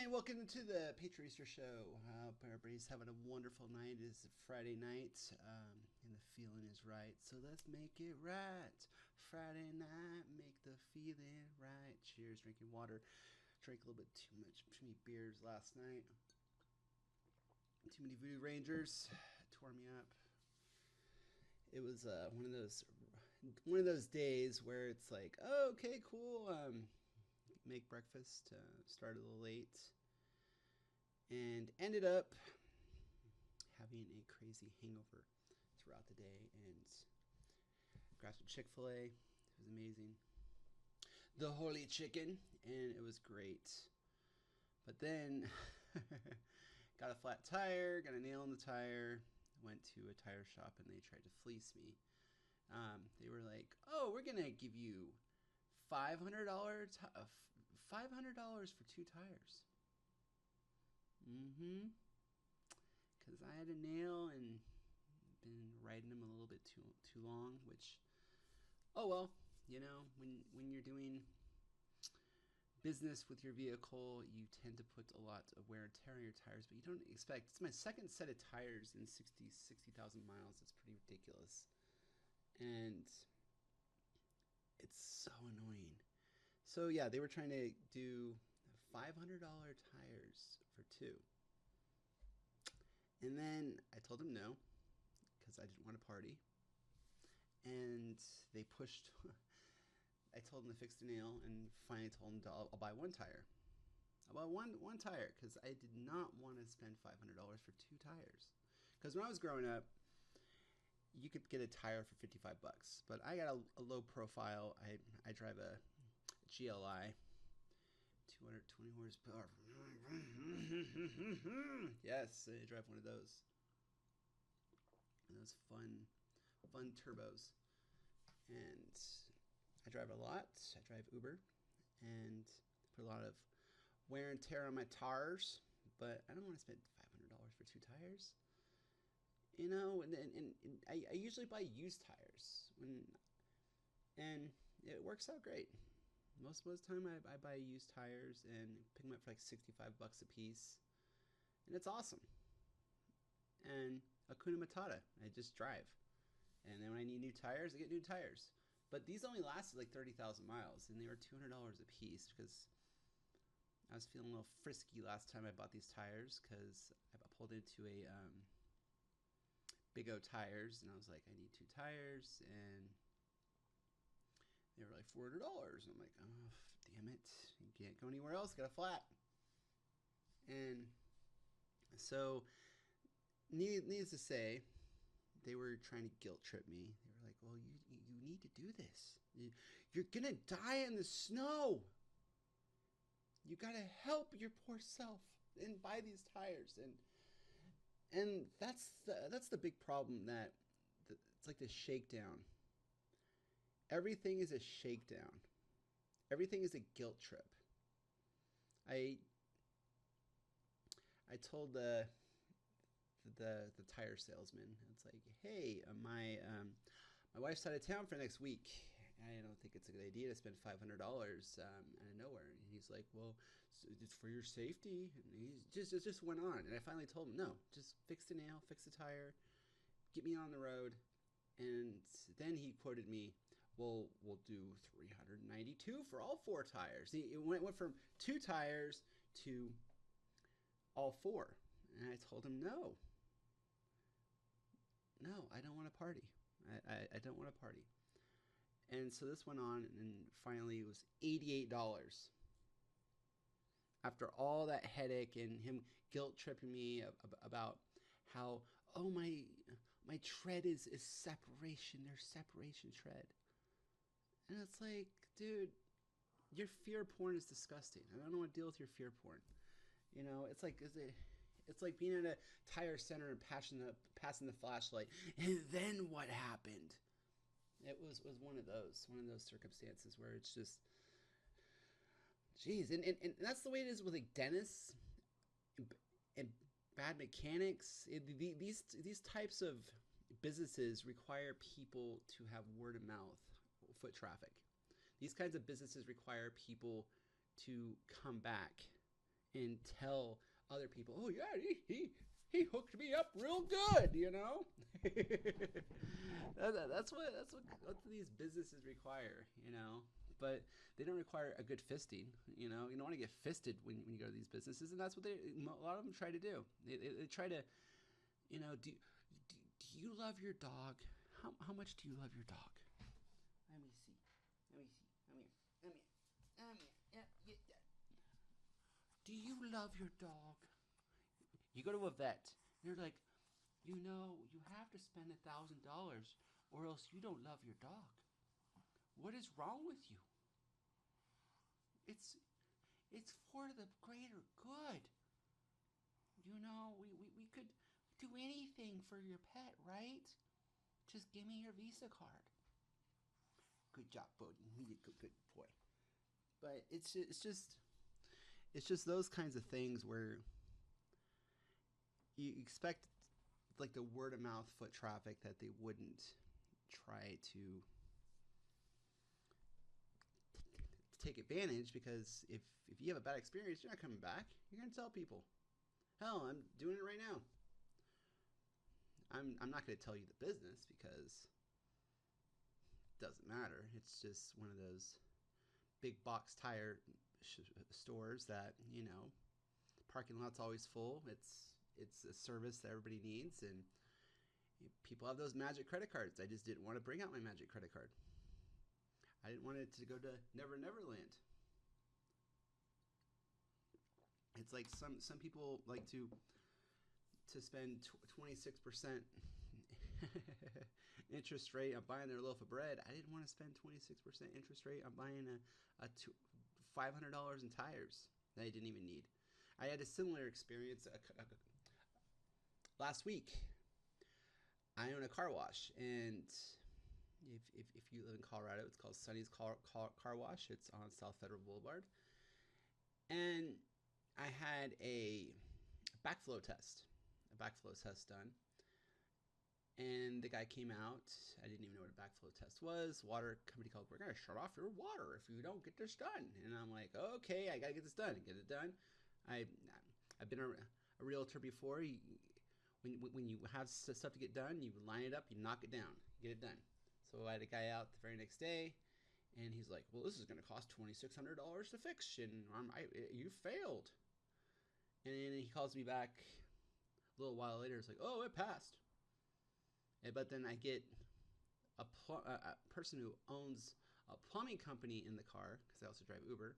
welcome to the Patricer Show. Hope everybody's having a wonderful night. It's Friday night, and the feeling is right. So let's make it right. Friday night, make the feeling right. Cheers, drinking water. Drank a little bit too many beers last night. Too many Voodoo Rangers. Tore me up. It was one of those days where it's like, oh, okay, cool. Make breakfast. Started a little late, and ended up having a crazy hangover throughout the day. And grabbed some Chick-fil-A. It was amazing. The holy chicken, and it was great. But then got a flat tire, got a nail in the tire. Went to a tire shop and they tried to fleece me. They were like, "Oh, we're gonna give you $500 for two tires." Because I had a nail and been riding them a little bit too long. Which, oh well, when you're doing business with your vehicle, you tend to put a lot of wear and tear on your tires, but you don't expect. It's my second set of tires in 60,000 miles. It's pretty ridiculous. And it's so annoying. So yeah, they were trying to do $500 tires for two. And then I told them no, because I didn't want to party. And they pushed. I told them to fix the nail, and finally told them I'll buy one tire. I'll buy one tire, because I did not want to spend $500 for two tires. Because when I was growing up, you could get a tire for $55, but I got a low profile. I drive a GLI, 220 horsepower. Yes, I drive one of those. Those fun turbos. And I drive a lot. I drive Uber, and put a lot of wear and tear on my tires. But I don't want to spend $500 for two tires. And I usually buy used tires, and it works out great. Most of the time, I buy used tires and pick them up for like $65 a piece, and it's awesome. And Hakuna Matata, I just drive, and then when I need new tires, I get new tires. But these only lasted like 30,000 miles, and they were $200 a piece because I was feeling a little frisky last time I bought these tires, because I pulled into a Big O tires, and I was like, I need two tires, and they were like $400. And I'm like, oh, damn it, you can't go anywhere else, got a flat. And so, needless to say, they were trying to guilt trip me. They were like, well, you need to do this. You're gonna die in the snow. You gotta help your poor self and buy these tires. And that's the big problem, that it's like this shakedown. Everything is a shakedown. Everything is a guilt trip. I told the tire salesman, it's like, hey, my wife's out of town for next week. I don't think it's a good idea to spend $500 out of nowhere. And he's like, well, it's for your safety. And he just went on. And I finally told him, no, just fix the nail, fix the tire, get me on the road. And then he quoted me, well, we'll do $392 for all four tires. It went from two tires to all four. And I told him, no, I don't want to party. I don't want to party. And so this went on, and finally it was $88. After all that headache and him guilt tripping me about how, oh, my tread is separation. There's separation tread. And it's like, dude, your fear porn is disgusting. I don't want to deal with your fear porn. It's like being at a tire center and passing the flashlight. And then what happened? It was one of those circumstances where it's just, geez. And that's the way it is with like dentists and bad mechanics. These types of businesses require people to have word of mouth, foot traffic. These kinds of businesses require people to come back and tell other people, oh yeah, he hooked me up real good, you know. That's what these businesses require, you know. But they don't require a good fisting, you know. You don't want to get fisted when you go to these businesses, and that's what a lot of them try to do. They try to, you know, do you love your dog? How much do you love your dog? Let me see. Let me see. Come here. Come here. Come here. Yeah, yeah. Do you love your dog? You go to a vet, and they're like, you know, you have to spend $1,000 or else you don't love your dog. What is wrong with you? It's it's for the greater good. You know, we could do anything for your pet, right? Just give me your Visa card. Good job, Bodie. You're a good boy. But it's just those kinds of things where you expect like the word of mouth foot traffic that they wouldn't try to take advantage, because if you have a bad experience, you're not coming back. You're gonna tell people. Hell, I'm doing it right now. I'm not gonna tell you the business because it doesn't matter. It's just one of those big box tire stores that, you know, parking lot's always full. It's a service that everybody needs, and people have those magic credit cards. I just didn't want to bring out my magic credit card. I didn't want it to go to Never Never Land. It's like some people like to spend 26% interest rate on buying their loaf of bread. I didn't want to spend 26% interest rate on buying a $500 in tires that I didn't even need. I had a similar experience last week. I own a car wash, and if you live in Colorado, it's called Sunny's Car Wash. It's on South Federal Boulevard. And I had a backflow test done. And the guy came out. I didn't even know what a backflow test was. Water company called, we're going to shut off your water if you don't get this done. And I'm like, okay, I got to get this done. Get it done. I've been a realtor before. When you have stuff to get done, you line it up, you knock it down, get it done. So I had a guy out the very next day, and he's like, well, this is going to cost $2,600 to fix, and you failed. And then he calls me back a little while later. It's like, oh, it passed. But then I get a person who owns a plumbing company in the car, because I also drive Uber,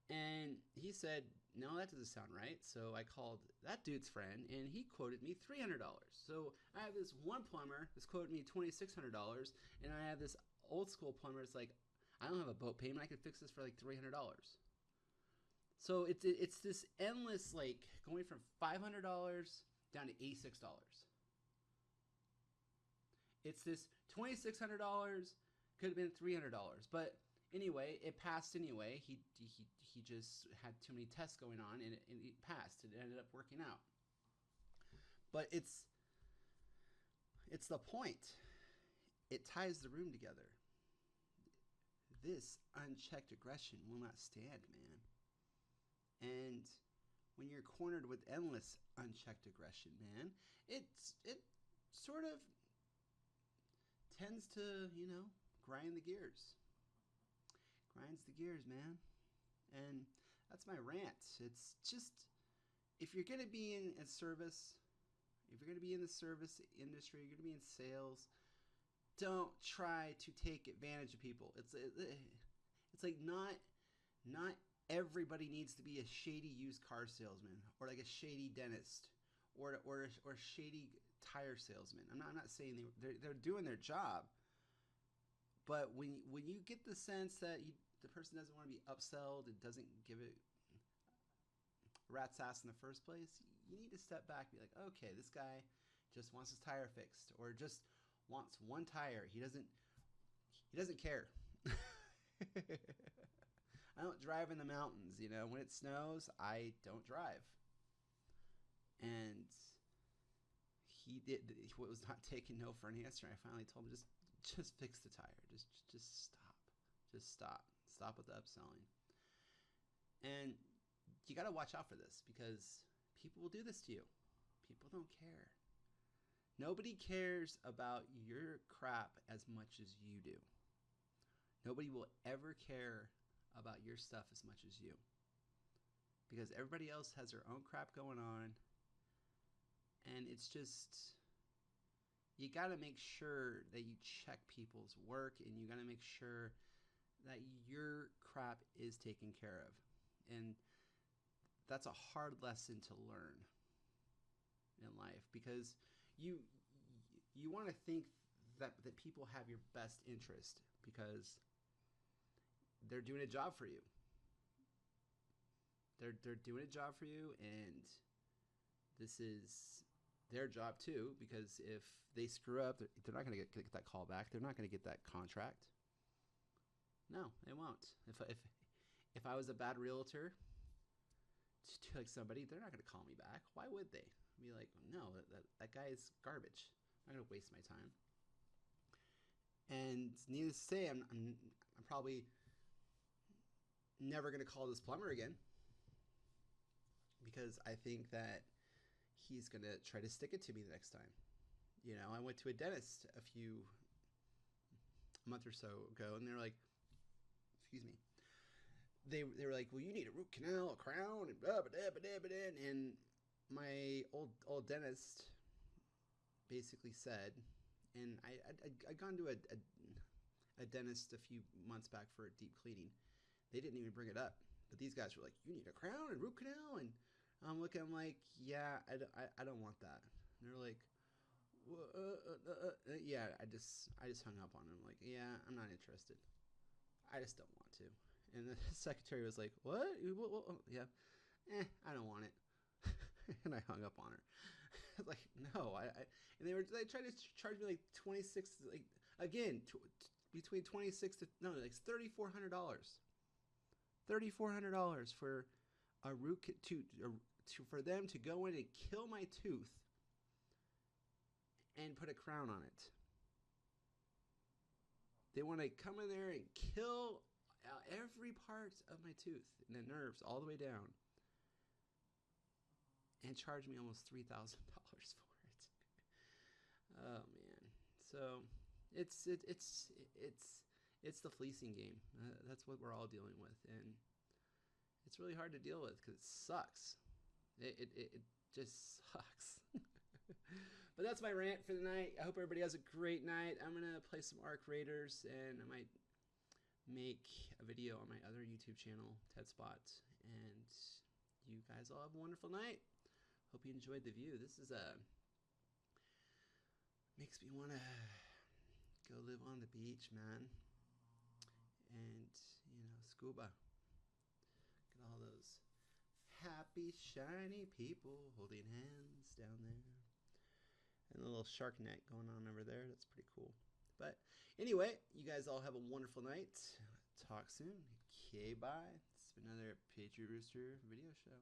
and he said, no, that doesn't sound right. So I called that dude's friend, and he quoted me $300. So I have this one plumber that's quoted me $2,600, and I have this old school plumber that's like, I don't have a boat payment. I could fix this for like $300. So it's this endless, like, going from $500 down to $86. It's this $2,600 could have been $300, but anyway, it passed anyway. He just had too many tests going on, and it passed. It ended up working out. But it's the point. It ties the room together. This unchecked aggression will not stand, man. And when you're cornered with endless unchecked aggression, man, it sort of tends to, you know, grind the gears. Grinds the gears, man. And that's my rant. It's just, if you're going to be in a service, if you're going to be in the service industry, you're going to be in sales, don't try to take advantage of people. It's like not everybody needs to be a shady used car salesman, or like a shady dentist, or a shady tire salesman. I'm not saying they're doing their job, but when you get the sense that the person doesn't want to be upselled and doesn't give it rat's ass in the first place, you need to step back and be like, okay, this guy just wants his tire fixed, or just wants one tire. He doesn't care. I don't drive in the mountains, you know. When it snows, I don't drive. And he was not taking no for an answer. I finally told him, just fix the tire. Just stop. Just stop. Stop with the upselling. And you got to watch out for this because people will do this to you. People don't care. Nobody cares about your crap as much as you do. Nobody will ever care about your stuff as much as you. Because everybody else has their own crap going on. And it's just, you got to make sure that you check people's work, and you got to make sure that your crap is taken care of. And that's a hard lesson to learn in life, because you want to think that people have your best interest because they're doing a job for you. They're doing a job for you, and this is their job too, because if they screw up, they're not going to get that call back. They're not going to get that contract. No, they won't. If I was a bad realtor to like somebody, they're not going to call me back. Why would they? Be like, no, that guy is garbage. I'm not going to waste my time. And needless to say, I'm probably never going to call this plumber again, because I think that he's going to try to stick it to me the next time. You know, I went to a dentist a month or so ago, and they're like, excuse me, they were like, well, you need a root canal, a crown, and blah, blah, blah, blah, blah, blah. And my old dentist basically said, and I'd gone to a dentist a few months back for a deep cleaning. They didn't even bring it up, but these guys were like, you need a crown and root canal, and I'm like, yeah, I don't want that. And they're like, yeah, I just hung up on them. Like, yeah, I'm not interested. I just don't want to. And the secretary was like, what? Yeah, I don't want it. And I hung up on her. Like, no, and they tried to charge me like $26, like again, between $26 to like $3,400. $3,400 for a root for them to go in and kill my tooth and put a crown on it. They want to come in there and kill every part of my tooth and the nerves all the way down, and charge me almost $3,000 for it. Oh man! So it's the fleecing game. That's what we're all dealing with, and it's really hard to deal with because it sucks. It just sucks. But that's my rant for the night. I hope everybody has a great night. I'm gonna play some Arc Raiders, and I might make a video on my other YouTube channel, Ted Spot. And you guys all have a wonderful night. Hope you enjoyed the view. This is makes me want to go live on the beach, man. And, scuba. Get all those happy, shiny people holding hands down there. And a little shark net going on over there. That's pretty cool. But anyway, you guys all have a wonderful night. Talk soon. Okay, bye. It's been another Patriot Rooster video show.